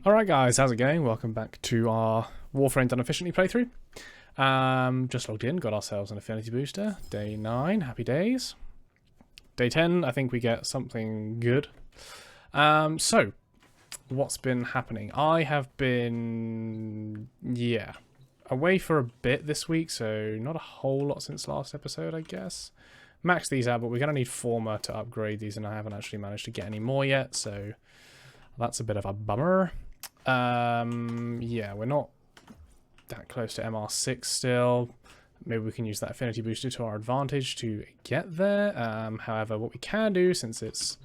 Alright guys, how's it going? Welcome back to our Warframe Done Efficiently playthrough. Just logged in, got ourselves an affinity booster. Day 9, happy days. Day 10, I think we get something good. So, what's been happening? I have been, away for a bit this week, so not a whole lot since last episode, I guess. Max these out, but we're going to need Former to upgrade these, and I haven't actually managed to get any more yet, so that's a bit of a bummer. Yeah, we're not that close to MR6 still. Maybe we can use that affinity booster to our advantage to get there. However, what we can do, since it's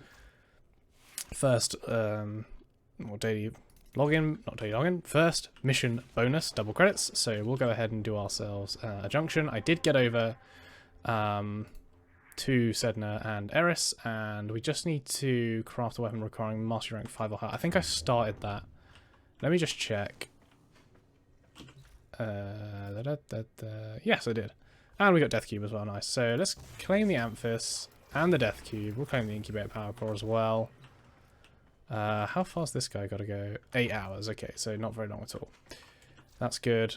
first daily login, not daily login, first mission bonus, double credits. So we'll go ahead and do ourselves a junction. I did get over to Sedna and Eris, and we just need to craft a weapon requiring mastery rank 5 or higher. I think I started that. Let me just check. Yes, I did. And we got Death Cube as well, nice. So let's claim the Amphis and the Death Cube. We'll claim the Incubate Power Core as well. How far's this guy got to go? 8 hours, okay, so not very long at all. That's good.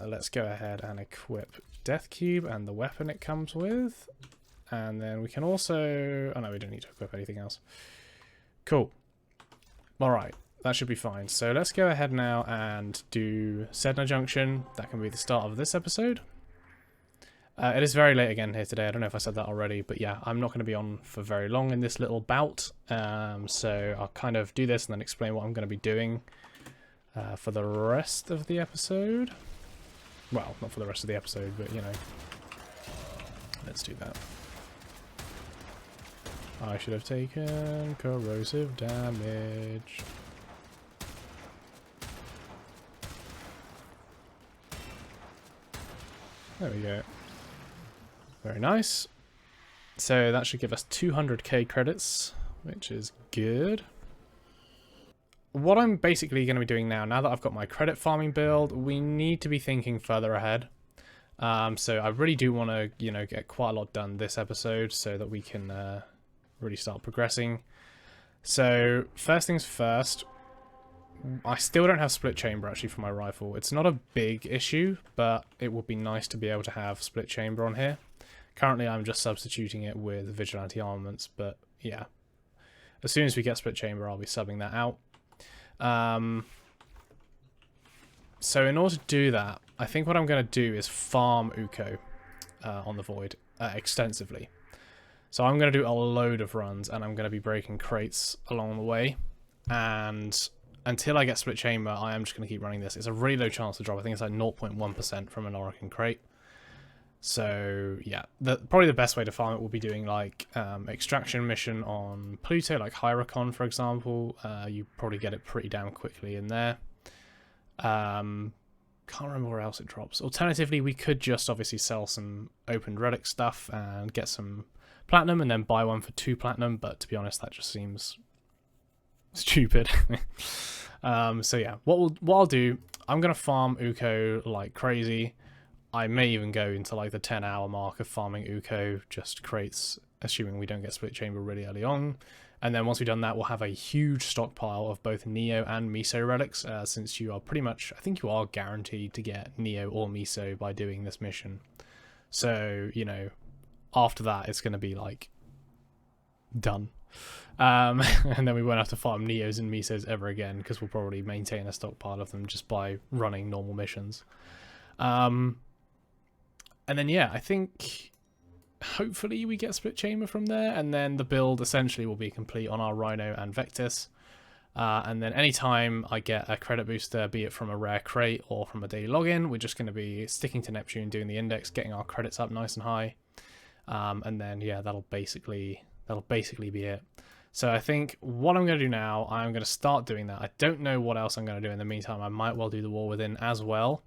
Let's go ahead and equip Death Cube and the weapon it comes with. And then we can also... Oh no, we don't need to equip anything else. Cool. Alright. That should be fine. So let's go ahead now and do Sedna Junction. That can be the start of this episode. It is very late again here today. I don't know if I said that already, but yeah, I'm not going to be on for very long in this little bout. So I'll kind of do this and then explain what I'm going to be doing for the rest of the episode. Well, not for the rest of the episode, but you know. Let's do that. I should have taken corrosive damage. There we go. Very nice. So that should give us 200k credits, which is good. What I'm basically going to be doing now that I've got my credit farming build, we need to be thinking further ahead. So I really do want to, you know, get quite a lot done this episode so that we can really start progressing. So first things first, I still don't have split chamber actually for my rifle. It's not a big issue, but it would be nice to be able to have split chamber on here. Currently I'm just substituting it with vigilante armaments, but yeah. As soon as we get split chamber, I'll be subbing that out. So in order to do that, I think what I'm going to do is farm Uko on the Void extensively. So I'm going to do a load of runs, and I'm going to be breaking crates along the way. And until I get split chamber, I am just going to keep running this. It's a really low chance to drop. I think it's like 0.1% from an Orokin crate. So yeah, probably the best way to farm it will be doing like extraction mission on Pluto, like Hyricon for example. You probably get it pretty damn quickly in there. Can't remember where else it drops. Alternatively, we could just obviously sell some opened relic stuff and get some platinum and then buy one for 2 platinum, but to be honest that just seems stupid. So yeah, what I'll do, I'm gonna farm Uko like crazy. I may even go into like the 10-hour mark of farming Uko, just crates, assuming we don't get split chamber really early on. And then once we've done that, we'll have a huge stockpile of both Neo and Miso relics, since you are pretty much, I think you are guaranteed to get Neo or Miso by doing this mission. So, you know, after that, it's going to be like done. And then we won't have to farm Neos and Misos ever again, because we'll probably maintain a stockpile of them just by running normal missions. And then, yeah, I think hopefully we get split chamber from there, and then the build essentially will be complete on our Rhino and Vectis. And then anytime I get a credit booster, be it from a rare crate or from a daily login, we're just going to be sticking to Neptune, doing the index, getting our credits up nice and high. And then, yeah, that'll basically be it. So I think what I'm going to do now, I'm going to start doing that. I don't know what else I'm going to do in the meantime. I might well do the War Within as well.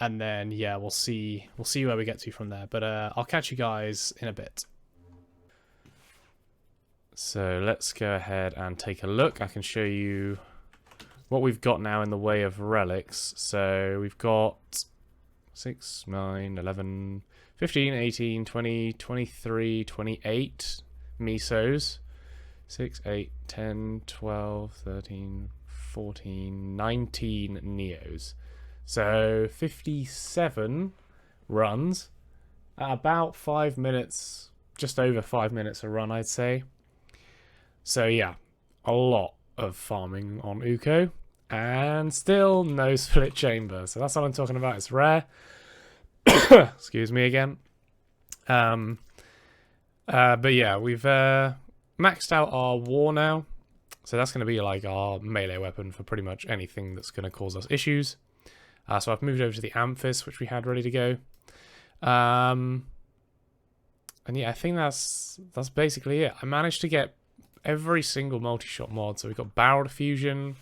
And then, yeah, we'll see where we get to from there. But I'll catch you guys in a bit. So let's go ahead and take a look. I can show you what we've got now in the way of relics. So we've got 6, 9, 11, 15, 18, 20, 23, 28 Misos. 6, 8, 10, 12, 13, 14, 19 Neos. So 57 runs at about 5 minutes, just over 5 minutes a run, I'd say. So yeah, a lot of farming on Uko, and still no split chamber. So that's what I'm talking about. It's rare. Excuse me again. But yeah, we've maxed out our war now. So that's going to be like our melee weapon for pretty much anything that's going to cause us issues. So I've moved over to the Amphis, which we had ready to go. And yeah, I think that's basically it. I managed to get every single multi-shot mod. So we've got barrel diffusion.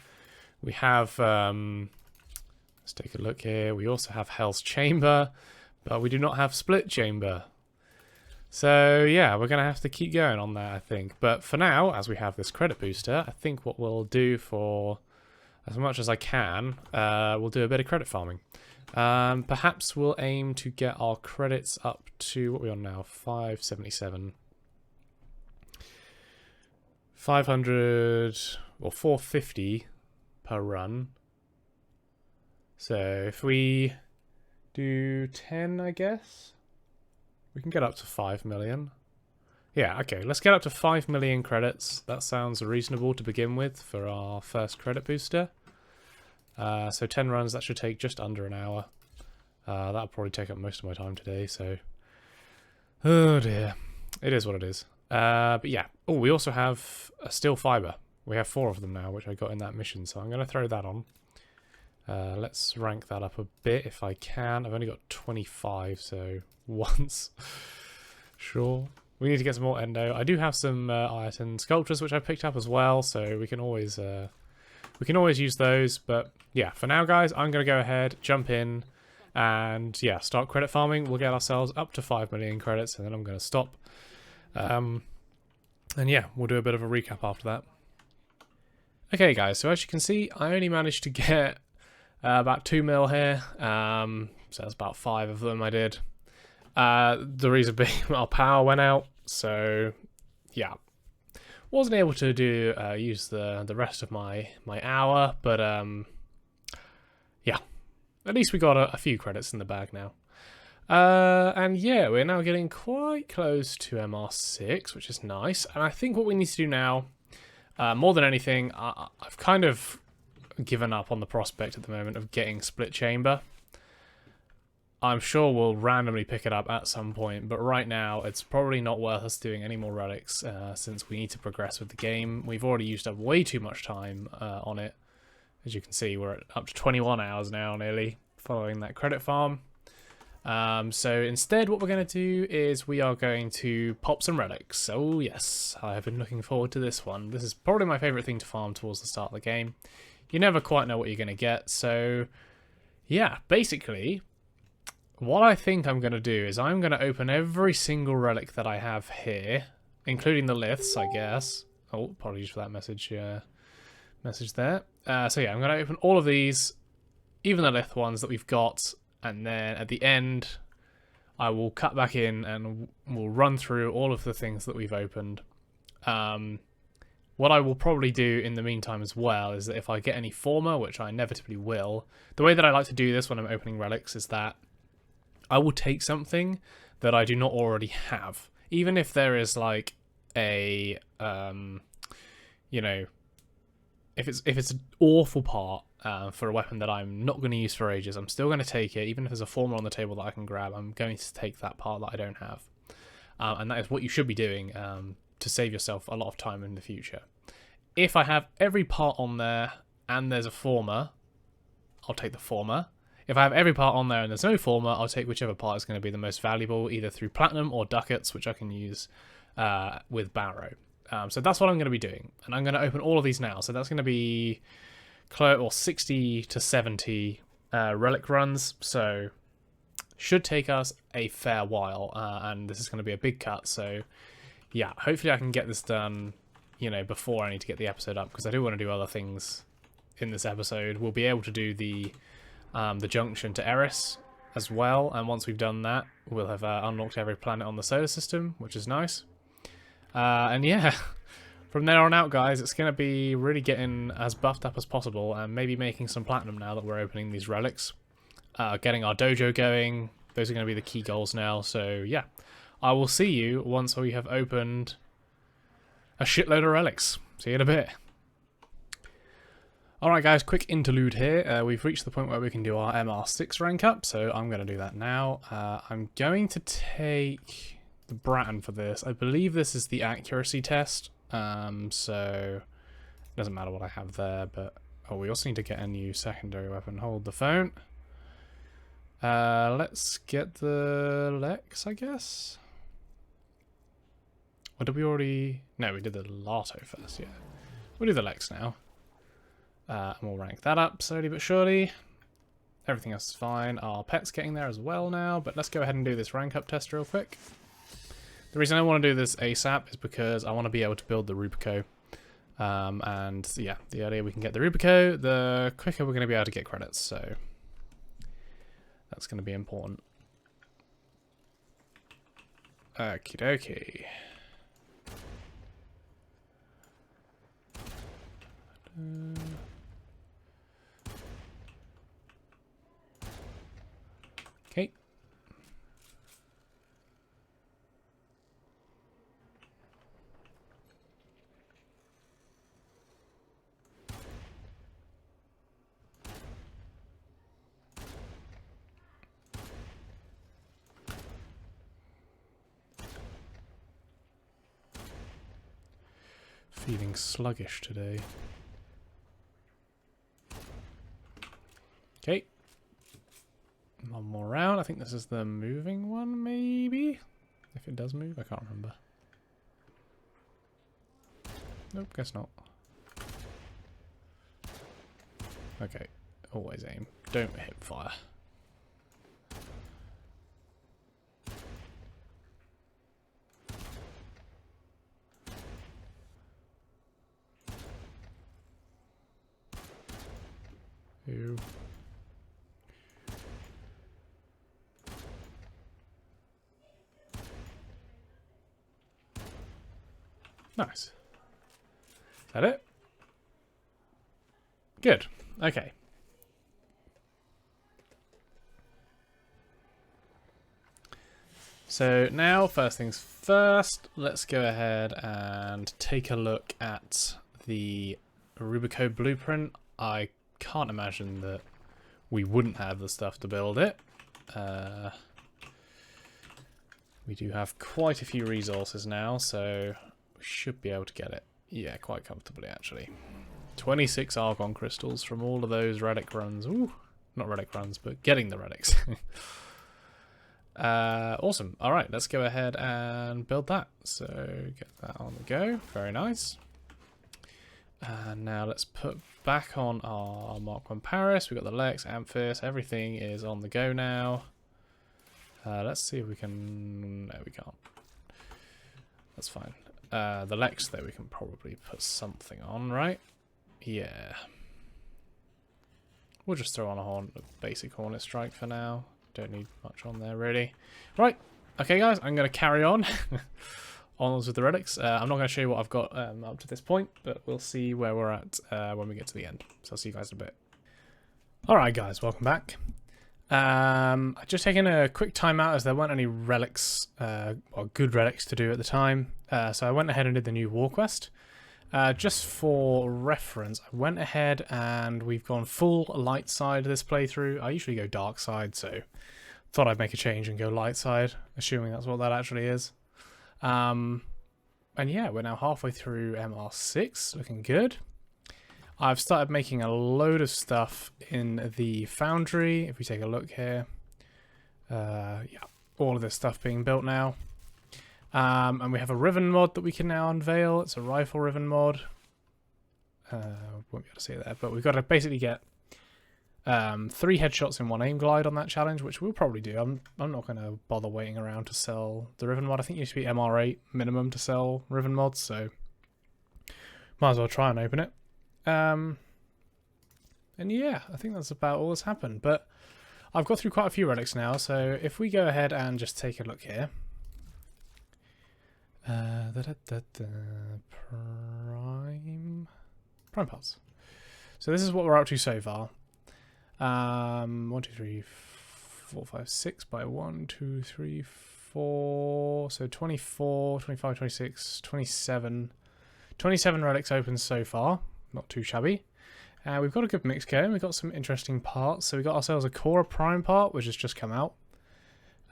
We have, let's take a look here. We also have Hell's Chamber, but we do not have Split Chamber. So yeah, we're going to have to keep going on that, I think. But for now, as we have this credit booster, I think what we'll do for as much as I can, we'll do a bit of credit farming. Perhaps we'll aim to get our credits up to, what are we on now? 577. 500 or 450 per run. So if we do 10, I guess, we can get up to 5 million. Yeah, okay, let's get up to 5 million credits. That sounds reasonable to begin with for our first credit booster. So 10 runs, that should take just under an hour. That'll probably take up most of my time today, so... Oh dear. It is what it is. But yeah. Oh, we also have a steel fiber. We have 4 of them now, which I got in that mission, so I'm going to throw that on. Let's rank that up a bit if I can. I've only got 25, so once. Sure. We need to get some more endo. I do have some iron sculptures, which I picked up as well, so we can always use those. But yeah, for now, guys, I'm going to go ahead, jump in, and yeah, start credit farming. We'll get ourselves up to 5 million credits, and then I'm going to stop. And yeah, we'll do a bit of a recap after that. Okay, guys, so as you can see, I only managed to get about 2 mil here. So that's about 5 of them I did. The reason being our power went out, so yeah, wasn't able to do use the rest of my hour, but yeah, at least we got a few credits in the bag now. And yeah, we're now getting quite close to MR6, which is nice. And I think what we need to do now, more than anything, I've kind of given up on the prospect at the moment of getting split chamber. I'm sure we'll randomly pick it up at some point, but right now it's probably not worth us doing any more relics since we need to progress with the game. We've already used up way too much time on it. As you can see, we're at up to 21 hours now nearly following that credit farm. So instead what we're going to do is we are going to pop some relics. Oh yes, I have been looking forward to this one. This is probably my favourite thing to farm towards the start of the game. You never quite know what you're going to get, so yeah, basically what I think I'm going to do is I'm going to open every single relic that I have here, including the liths, I guess. Oh, apologies for that message there. So yeah, I'm going to open all of these, even the lith ones that we've got, and then at the end I will cut back in and we'll run through all of the things that we've opened. What I will probably do in the meantime as well is that if I get any former, which I inevitably will, the way that I like to do this when I'm opening relics is that I will take something that I do not already have. Even if there is like a, you know, if it's an awful part for a weapon that I'm not going to use for ages, I'm still going to take it. Even if there's a former on the table that I can grab, I'm going to take that part that I don't have. And that is what you should be doing to save yourself a lot of time in the future. If I have every part on there and there's a former, I'll take the former. If I have every part on there and there's no former, I'll take whichever part is going to be the most valuable, either through platinum or ducats, which I can use with Barrow. So that's what I'm going to be doing. And I'm going to open all of these now. So that's going to be 60 to 70 relic runs. So should take us a fair while. And this is going to be a big cut. So yeah, hopefully I can get this done, you know, before I need to get the episode up, because I do want to do other things in this episode. We'll be able to do the junction to Eris as well, and once we've done that, we'll have unlocked every planet on the solar system, which is nice. And yeah, from there on out, guys, it's going to be really getting as buffed up as possible and maybe making some platinum now that we're opening these relics. Getting our dojo going. Those are going to be the key goals now. So, yeah. I will see you once we have opened a shitload of relics. See you in a bit. Alright guys, quick interlude here. We've reached the point where we can do our MR6 rank up, so I'm going to do that now. I'm going to take the Bratton for this. I believe this is the accuracy test, so it doesn't matter what I have there, but... Oh, we also need to get a new secondary weapon. Hold the phone. Let's get the Lex, I guess? Or did we already... No, we did the Lato first, yeah. We'll do the Lex now. And we'll rank that up slowly but surely. Everything else is fine. Our pet's getting there as well now, but let's go ahead and do this rank up test real quick. The reason I want to do this ASAP is because I want to be able to build the Rubico. And yeah, the earlier we can get the Rubico, the quicker we're going to be able to get credits, so that's going to be important. Okie dokie. Okay. Feeling sluggish today. Okay. One more round. I think this is the moving one, maybe? If it does move, I can't remember. Nope, guess not. Okay, always aim. Don't hit fire. Ew. Nice. Is that it? Good. Okay. So now, first things first, let's go ahead and take a look at the Rubico blueprint. I can't imagine that we wouldn't have the stuff to build it. We do have quite a few resources now, so we should be able to get it. Yeah, quite comfortably, actually. 26 Argon crystals from all of those relic runs. Ooh, not relic runs, but getting the relics. Awesome. All right, let's go ahead and build that. So get that on the go. Very nice. And now let's put back on our Mark 1 Paris. We've got the Lex, Amphis, everything is on the go now. Let's see if we can... No, we can't. That's fine. The Lex, though, we can probably put something on, right? Yeah. We'll just throw on a basic Hornet Strike for now. Don't need much on there, really. Right. Okay, guys, I'm going to carry on. Onwards with the relics. I'm not going to show you what I've got up to this point, but we'll see where we're at when we get to the end. So I'll see you guys in a bit. Alright, guys, welcome back. I've just taken a quick time out as there weren't any relics, or good relics to do at the time. So I went ahead and did the new war quest. Just for reference, I went ahead and we've gone full light side this playthrough. I usually go dark side, so thought I'd make a change and go light side, assuming that's what that actually is. And yeah, we're now halfway through MR6, looking good. I've started making a load of stuff in the foundry. If we take a look here, yeah, all of this stuff being built now. And we have a Riven mod that we can now unveil. It's a rifle Riven mod. Won't be able to see it there, but we've got to basically get 3 headshots in 1 aim glide on that challenge, which we'll probably do. I'm not going to bother waiting around to sell the Riven mod. I think it used to be MR8 minimum to sell Riven mods, so might as well try and open it. And yeah, I think that's about all that's happened. But I've got through quite a few relics now, so if we go ahead and just take a look here. Prime parts. So this is what we're up to so far. 1, 2, 3, 4, 5, 6 by 1, 2, 3, 4. So 24, 25, 26, 27. 27 relics open so far. Not too shabby. We've got a good mix going. We've got some interesting parts. So we got ourselves a Cora Prime part, which has just come out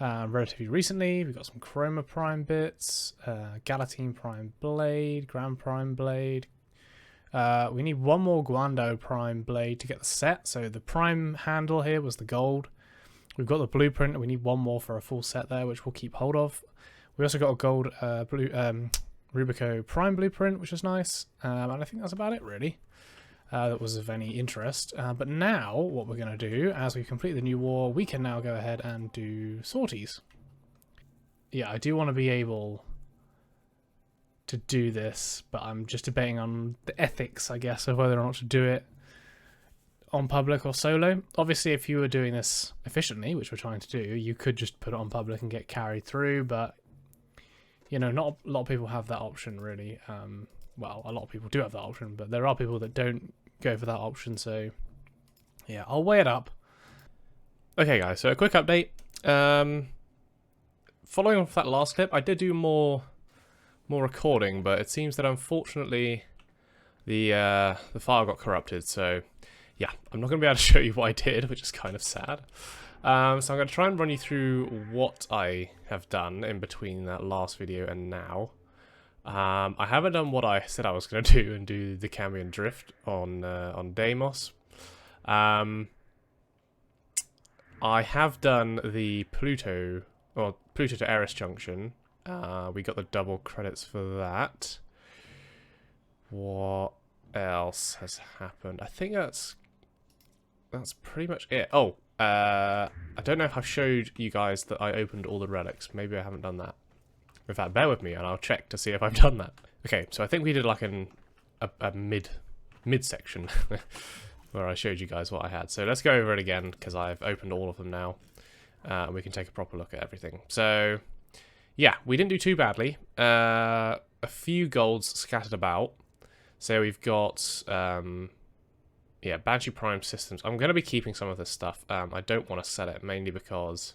relatively recently. We've got some Chroma Prime bits, Galatine Prime Blade, Grand Prime Blade. We need one more Guando Prime Blade to get the set. So the Prime handle here was the gold. We've got the blueprint, and we need one more for a full set there, which we'll keep hold of. We also got a gold Rubico Prime blueprint, which is nice. And I think that's about it, really. That was of any interest. But now, what we're going to do, as we complete the new war, we can now go ahead and do sorties. Yeah, I do want to be able to do this, but I'm just debating on the ethics, I guess, of whether or not to do it on public or solo. Obviously, if you were doing this efficiently, which we're trying to do, you could just put it on public and get carried through, but, you know, not a lot of people have that option, really. Well, a lot of people do have that option, but there are people that don't go for that option, so yeah, I'll weigh it up. Okay, guys, so a quick update. Following off that last clip, I did do more recording, but it seems that unfortunately the file got corrupted, so yeah, I'm not going to be able to show you what I did, which is kind of sad. So I'm going to try and run you through what I have done in between that last video and now. I haven't done what I said I was going to do and do the Cambion Drift on Deimos. I have done the Pluto to Eris junction. We got the double credits for that. What else has happened? I think that's pretty much it. Oh, I don't know if I've showed you guys that I opened all the relics. Maybe I haven't done that. In fact, bear with me and I'll check to see if I've done that. Okay, so I think we did like a mid section where I showed you guys what I had. So let's go over it again because I've opened all of them now, and we can take a proper look at everything. So yeah, we didn't do too badly. A few golds scattered about. So we've got yeah, Banshee Prime systems. I'm going to be keeping some of this stuff. I don't want to sell it mainly because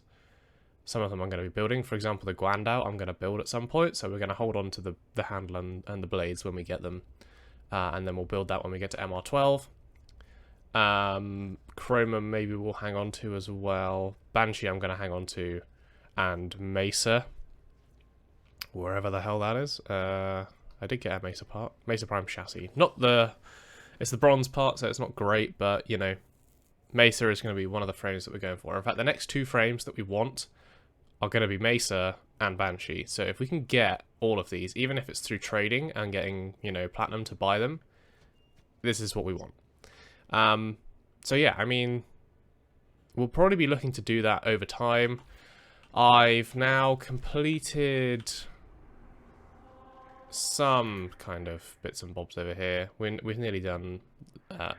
some of them I'm going to be building. For example, the Guandao I'm going to build at some point, so we're going to hold on to the handle and the blades when we get them, and then we'll build that when we get to MR12. Chroma maybe we'll hang on to as well. Banshee I'm going to hang on to, and Mesa, wherever the hell that is. I did get a Mesa part, Mesa Prime chassis. It's the bronze part, so it's not great, but you know, Mesa is going to be one of the frames that we're going for. In fact, the next two frames that we want are going to be Mesa and Banshee. So if we can get all of these, even if it's through trading and getting, you know, platinum to buy them, this is what we want. So yeah, I mean, we'll probably be looking to do that over time. I've now completed some kind of bits and bobs over here. We've nearly done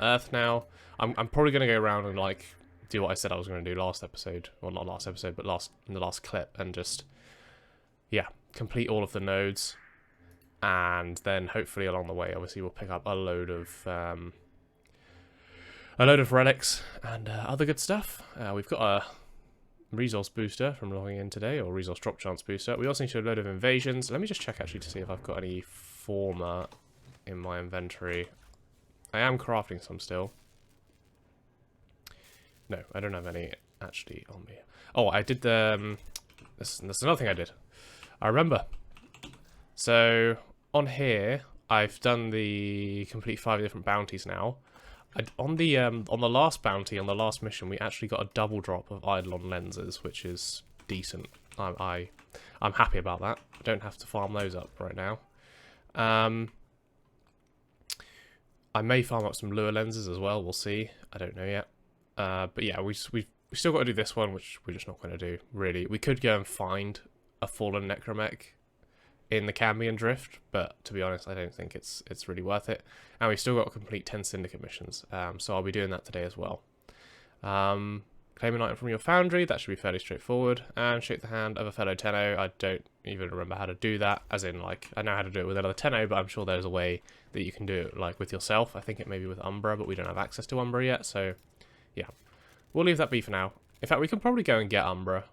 Earth now. I'm probably going to go around and like do what I said I was going to do last episode, well not last episode, but in the last clip, and just yeah, complete all of the nodes, and then hopefully along the way, obviously we'll pick up a load of relics and other good stuff. We've got a resource booster from logging in today, or resource drop chance booster. We also need a load of invasions. Let me just check actually to see if I've got any former in my inventory. I am crafting some still. No, I don't have any actually on me. Oh, I did the... That's another thing I did. I remember. So, on here, I've done the complete 5 different bounties now. On the last bounty, on the last mission, we actually got a double drop of Eidolon lenses, which is decent. I'm happy about that. I don't have to farm those up right now. I may farm up some lure lenses as well. We'll see. I don't know yet. But yeah, we've still got to do this one, which we're just not going to do, really. We could go and find a fallen Necromech in the Cambion Drift, but to be honest, I don't think it's really worth it. And we've still got to complete 10 Syndicate missions, so I'll be doing that today as well. Claim an item from your foundry, that should be fairly straightforward. And shake the hand of a fellow Tenno. I don't even remember how to do that, as in, like, I know how to do it with another Tenno, but I'm sure there's a way that you can do it, like, with yourself. I think it may be with Umbra, but we don't have access to Umbra yet, so, yeah. We'll leave that be for now. In fact, we can probably go and get Umbra.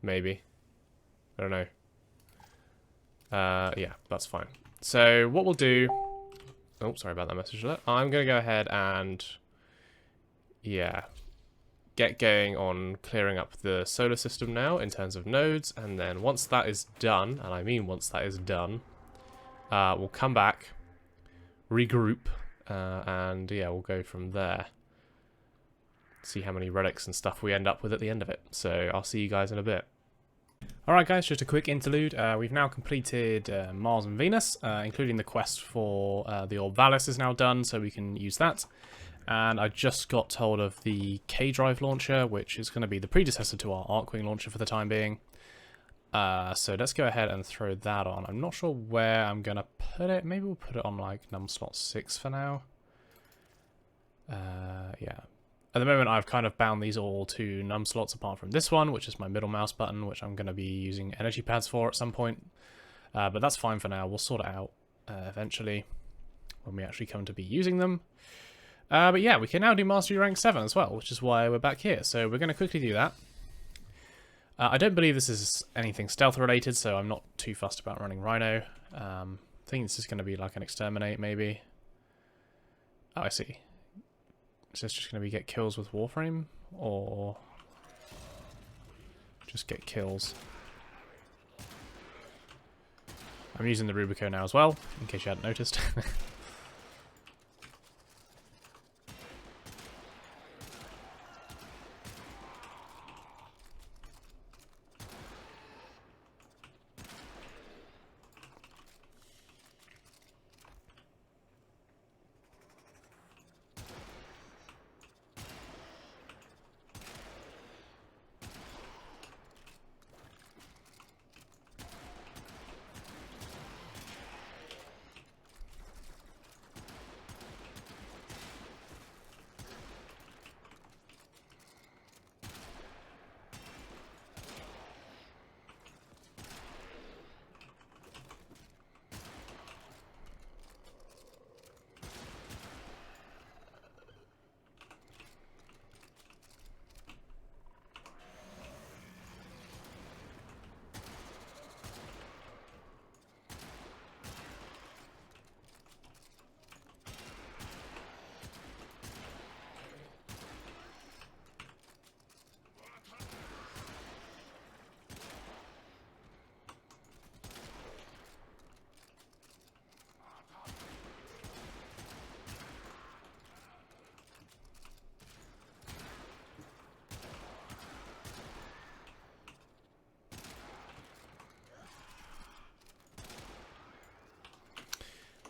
Maybe. I don't know. Yeah, that's fine. So, what we'll do... Oh, sorry about that message alert. I'm going to go ahead and... Yeah... get going on clearing up the solar system now in terms of nodes, and then once that is done, and I mean once that is done, we'll come back, regroup, and yeah, we'll go from there. See how many relics and stuff we end up with at the end of it. So I'll see you guys in a bit. Alright guys, just a quick interlude. We've now completed Mars and Venus, including the quest for the Orb Valis is now done, so we can use that. And I just got told of the K-Drive launcher, which is going to be the predecessor to our Arcwing launcher for the time being. So let's go ahead and throw that on. I'm not sure where I'm going to put it. Maybe we'll put it on like num slot 6 for now. Yeah. At the moment I've kind of bound these all to num slots apart from this one, which is my middle mouse button, which I'm going to be using energy pads for at some point. But that's fine for now. We'll sort it out eventually when we actually come to be using them. But yeah, we can now do Mastery Rank 7 as well, which is why we're back here. So we're going to quickly do that. I don't believe this is anything stealth related, so I'm not too fussed about running Rhino. I think this is going to be like an Exterminate, maybe. Oh, I see. Is this just going to be get kills with Warframe? Or just get kills? I'm using the Rubico now as well, in case you hadn't noticed.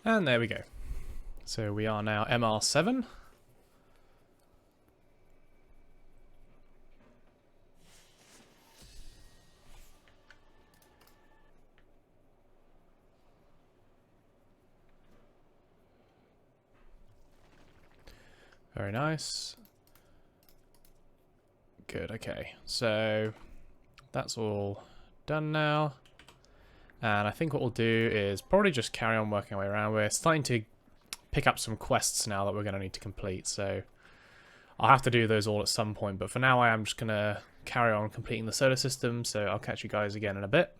And there we go. So we are now MR7. Very nice. Good, okay. So that's all done now. And I think what we'll do is probably just carry on working our way around. We're starting to pick up some quests now that we're going to need to complete, so I'll have to do those all at some point. But for now, I am just going to carry on completing the solar system, so I'll catch you guys again in a bit.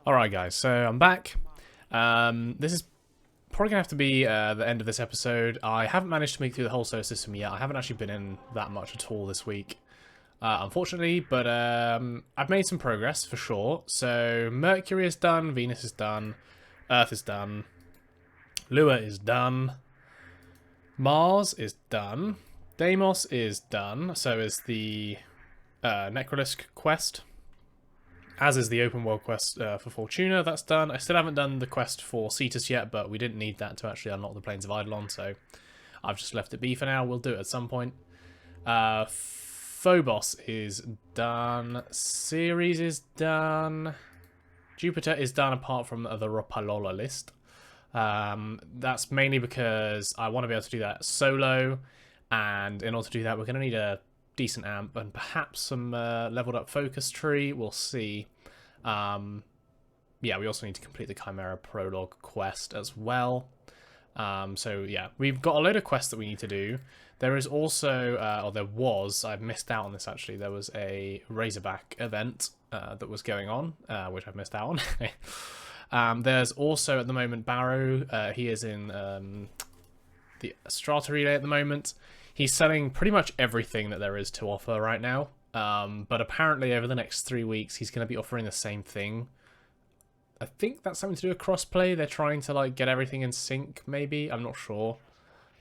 Alright guys, so I'm back. This is probably going to have to be the end of this episode. I haven't managed to make it through the whole solar system yet. I haven't actually been in that much at all this week. Unfortunately, but I've made some progress for sure. So Mercury is done, Venus is done, Earth is done, Lua is done, Mars is done, Deimos is done, so is the Necrolisk quest, as is the open world quest for Fortuna, that's done. I still haven't done the quest for Cetus yet, but we didn't need that to actually unlock the Plains of Eidolon, so I've just left it be for now. We'll do it at some point. Phobos is done. Ceres is done. Jupiter is done apart from the Rapalola list. That's mainly because I want to be able to do that solo, and in order to do that we're going to need a decent amp, and perhaps some leveled up focus tree. We'll see. Yeah, we also need to complete the Chimera Prologue quest as well. So yeah, we've got a load of quests that we need to do. There is also, or there was, I've missed out on this actually, there was a Razorback event that was going on, which I've missed out on. There's also at the moment Barrow, he is in the Strata Relay at the moment. He's selling pretty much everything that there is to offer right now, but apparently over the next 3 weeks he's going to be offering the same thing. I think that's something to do with crossplay. They're trying to like get everything in sync, maybe. I'm not sure.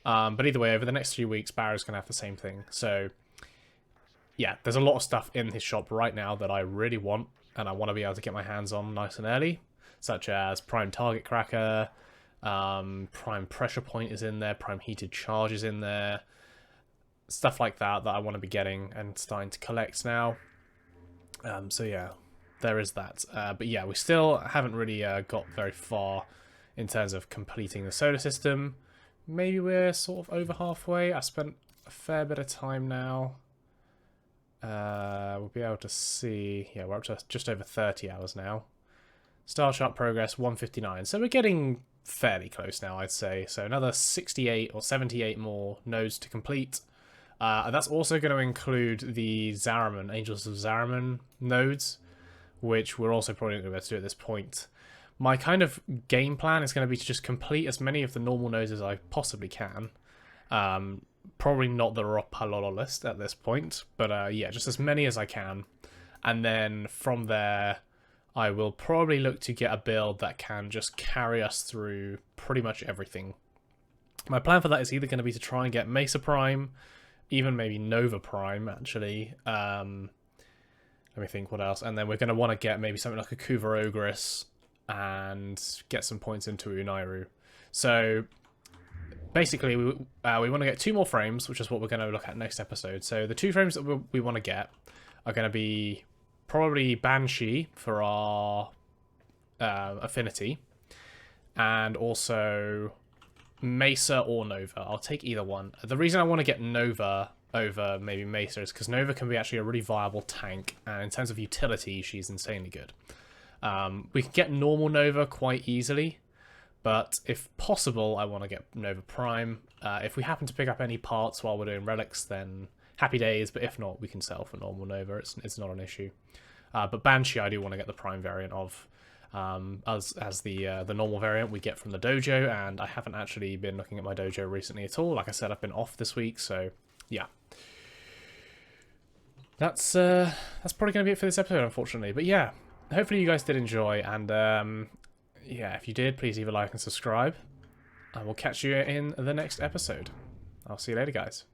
But either way, over the next 3 weeks, Barrow's going to have the same thing. So, yeah, there's a lot of stuff in his shop right now that I really want, and I want to be able to get my hands on nice and early, such as Prime Target Cracker, Prime Pressure Point is in there, Prime Heated Charge is in there, stuff like that that I want to be getting and starting to collect now. So, yeah. There is that. But yeah, we still haven't really got very far in terms of completing the solar system. Maybe we're sort of over halfway. I spent a fair bit of time now. We'll be able to see... Yeah, we're up to just over 30 hours now. Star chart progress, 159. So we're getting fairly close now, I'd say. So another 68 or 78 more nodes to complete. And that's also going to include the Zariman, Angels of Zariman nodes, which we're also probably going to be able to do at this point. My kind of game plan is going to be to just complete as many of the normal nodes as I possibly can. Probably not the Ropalolo list at this point, but yeah, just as many as I can. And then from there, I will probably look to get a build that can just carry us through pretty much everything. My plan for that is either going to be to try and get Mesa Prime, even maybe Nova Prime, actually. Let me think what else. And then we're going to want to get maybe something like a Kuva Ogress and get some points into Unairu. So basically, we want to get 2 more frames, which is what we're going to look at next episode. So the 2 frames that we want to get are going to be probably Banshee for our affinity, and also Mesa or Nova. I'll take either one. The reason I want to get Nova over maybe Mesa is because Nova can be actually a really viable tank, and in terms of utility, she's insanely good. We can get normal Nova quite easily, but if possible, I want to get Nova Prime. If we happen to pick up any parts while we're doing relics, then happy days, but if not, we can sell for normal Nova. It's not an issue. But Banshee, I do want to get the Prime variant of, as the normal variant we get from the dojo, and I haven't actually been looking at my dojo recently at all. Like I said, I've been off this week, so yeah. That's probably going to be it for this episode, unfortunately. But yeah, hopefully you guys did enjoy, and yeah, if you did, please leave a like and subscribe, and we'll catch you in the next episode. I'll see you later, guys.